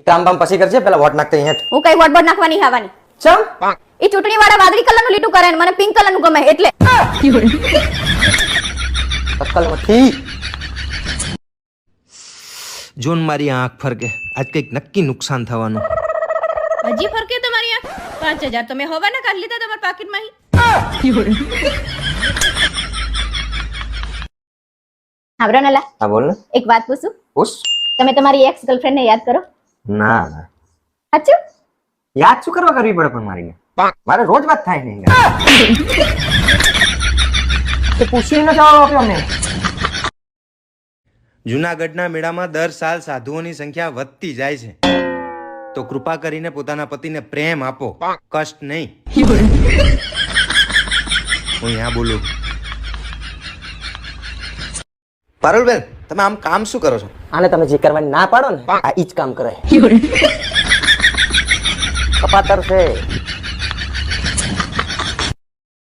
કામ બામ પછી કરજે, પેલા વોટ નાખતે હેઠ. હું કઈ વોટ બોટ નાખવાની આવવાની. ચમ એ ચૂંટણી વાળા વાદળી કલરનું લીટું કરે ને મને પિંક કલરનું ગમે એટલે. અક્કલ નથી. જોન મારી આંખ ફરકે, આજ કંઈક નક્કી નુકસાન થવાનું. હજી ફરકે તમારી આંખ? 5000 તો મેં હવાના કાઢ લીધા તમારા પાકીટમાં. હાબરો નલા, હા બોલ ને. એક વાત પૂછું? પૂછ. તમે તમારી એક્સ ગર્લફ્રેન્ડ ને યાદ કરો? ના ના, સાચું? યાદ શું કરવા કરવી પડે પણ મારીને? મારે રોજ વાત થાય નહીં. તે પૂછીને જવાબ આપ્યો મેં. જૂનાગઢના મેળામાં દર સાલ સાધુઓની સંખ્યા વધતી જાય છે, તો કૃપા કરીને પોતાના પતિને પ્રેમ આપો, કષ્ટ નહીં. હું यहाँ બોલું. પારુલબેન, તમે આમ કામ શું કરો છો? આને તમે જે કરવાની ના પાડો ને, આ ઈ જ કામ કરે. કપાતર છે.